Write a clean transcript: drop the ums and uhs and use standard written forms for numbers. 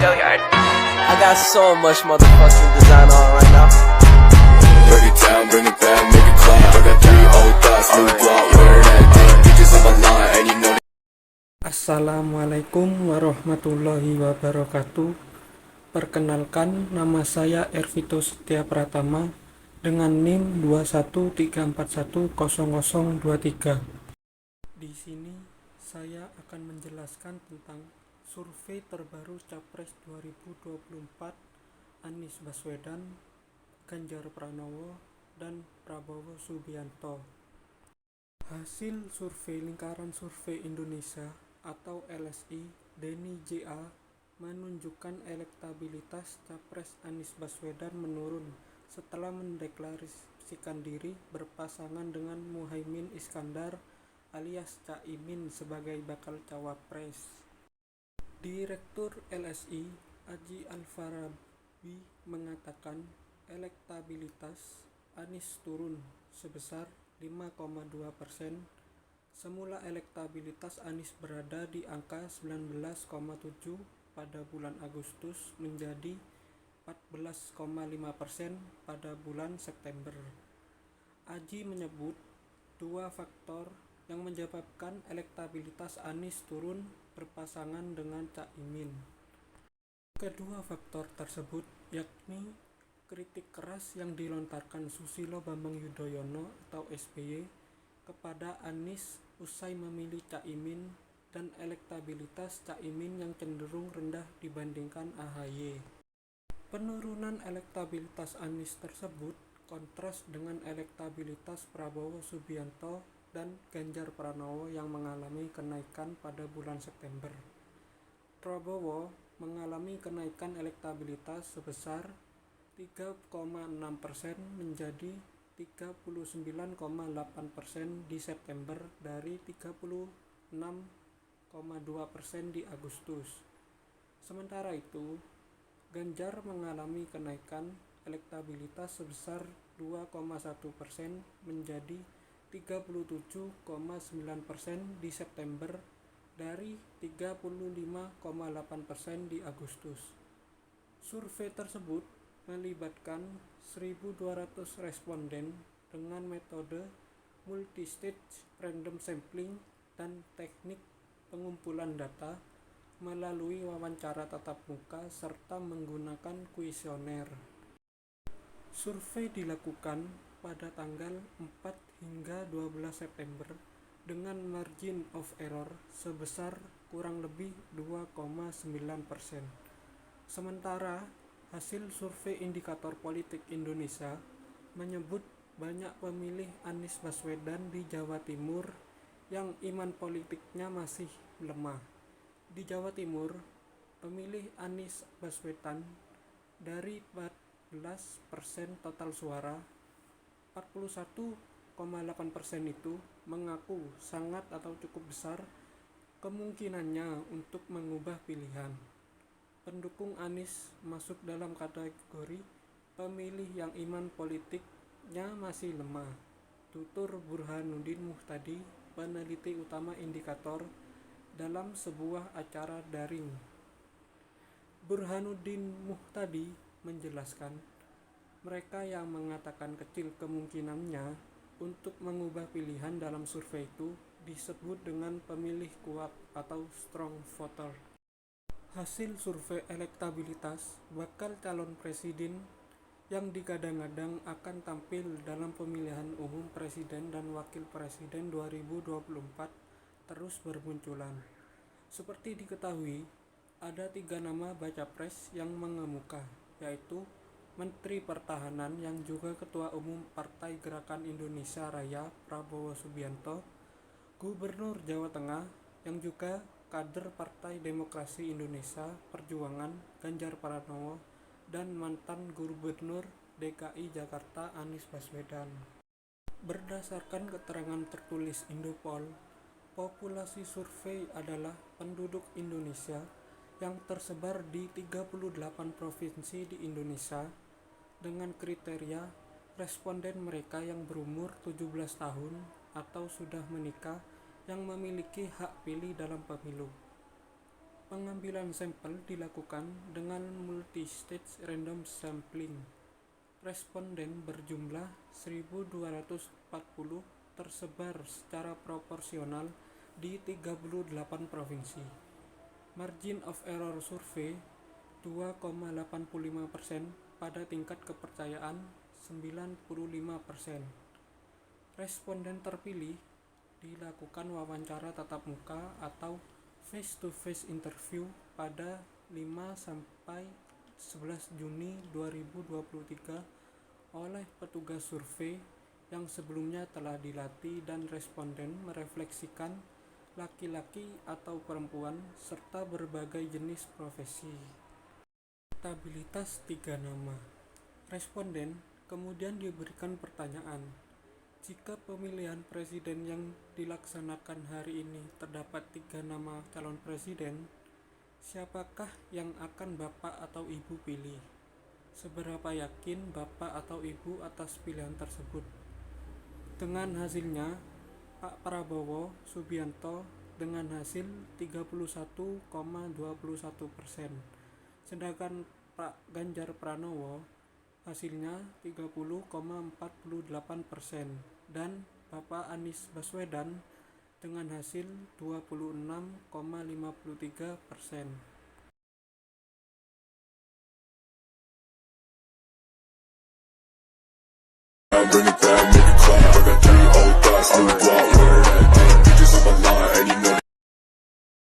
I got so much motherfucking design on right now. Break it down, bring it back, make it clap. I got 3 old thoughts, new block, wear that thing. Bitches on my line, and you know. Assalamualaikum warahmatullahi wabarakatuh. Perkenalkan, nama saya Ervito Setia Pratama dengan NIM 213410023. Di sini saya akan menjelaskan tentang survei terbaru Capres 2024 Anies Baswedan, Ganjar Pranowo, dan Prabowo Subianto. Hasil survei Lingkaran Survei Indonesia atau LSI Denny JA menunjukkan elektabilitas Capres Anies Baswedan menurun setelah mendeklarasikan diri berpasangan dengan Muhaimin Iskandar alias Caimin sebagai bakal cawapres. Direktur LSI Aji Alfarabi mengatakan elektabilitas Anies turun sebesar 5,2%. Semula elektabilitas Anies berada di angka 19,7 pada bulan Agustus menjadi 14,5% pada bulan September. Aji menyebut dua faktor yang menyebabkan elektabilitas Anies turun berpasangan dengan Caimin. Kedua faktor tersebut yakni kritik keras yang dilontarkan Susilo Bambang Yudhoyono atau SBY kepada Anies usai memilih Caimin dan elektabilitas Caimin yang cenderung rendah dibandingkan AHY. Penurunan elektabilitas Anies tersebut kontras dengan elektabilitas Prabowo Subianto dan Ganjar Pranowo yang mengalami kenaikan pada bulan September. Prabowo mengalami kenaikan elektabilitas sebesar 3,6% menjadi 39,8% di September dari 36,2% di Agustus. Sementara itu, Ganjar mengalami kenaikan elektabilitas sebesar 2,1% menjadi 37,9% di September dari 35,8% di Agustus. Survei tersebut melibatkan 1.200 responden dengan metode multistage random sampling dan teknik pengumpulan data melalui wawancara tatap muka serta menggunakan kuesioner. Survei dilakukan pada tanggal 4 hingga 12 September dengan margin of error sebesar kurang lebih 2,9%. Sementara hasil survei Indikator Politik Indonesia menyebut banyak pemilih Anies Baswedan di Jawa Timur yang iman politiknya masih lemah. Di Jawa Timur, pemilih Anies Baswedan dari 14% total suara, 41,8% itu mengaku sangat atau cukup besar kemungkinannya untuk mengubah pilihan. Pendukung Anies masuk dalam kategori pemilih yang iman politiknya masih lemah, tutur Burhanuddin Muhtadi, peneliti utama Indikator, dalam sebuah acara daring. Burhanuddin Muhtadi menjelaskan, mereka yang mengatakan kecil kemungkinannya untuk mengubah pilihan dalam survei itu disebut dengan pemilih kuat atau strong voter. Hasil survei elektabilitas bakal calon presiden yang digadang-gadang akan tampil dalam pemilihan umum presiden dan wakil presiden 2024 terus bermunculan. Seperti diketahui, ada 3 nama baca pres yang mengemuka, yaitu Menteri Pertahanan yang juga Ketua Umum Partai Gerakan Indonesia Raya Prabowo Subianto, Gubernur Jawa Tengah yang juga kader Partai Demokrasi Indonesia Perjuangan Ganjar Pranowo, dan mantan Gubernur DKI Jakarta Anies Baswedan. Berdasarkan keterangan tertulis Indopol, populasi survei adalah penduduk Indonesia yang tersebar di 38 provinsi di Indonesia dengan kriteria responden mereka yang berumur 17 tahun atau sudah menikah yang memiliki hak pilih dalam pemilu. Pengambilan sampel dilakukan dengan multi-stage random sampling. Responden berjumlah 1.240 tersebar secara proporsional di 38 provinsi. Margin of error survei 2,85% pada tingkat kepercayaan 95%. Responden terpilih dilakukan wawancara tatap muka atau face-to-face interview pada 5-11 Juni 2023 oleh petugas survei yang sebelumnya telah dilatih, dan responden merefleksikan laki-laki atau perempuan serta berbagai jenis profesi. Stabilitas 3 nama. Responden kemudian diberikan pertanyaan, jika pemilihan presiden yang dilaksanakan hari ini terdapat 3 nama calon presiden, siapakah yang akan Bapak atau Ibu pilih? Seberapa yakin Bapak atau Ibu atas pilihan tersebut? Dengan hasilnya, Pak Prabowo Subianto dengan hasil 31,21%, sedangkan Pak Ganjar Pranowo hasilnya 30,48%, dan Bapak Anies Baswedan dengan hasil 26,53%. Bring it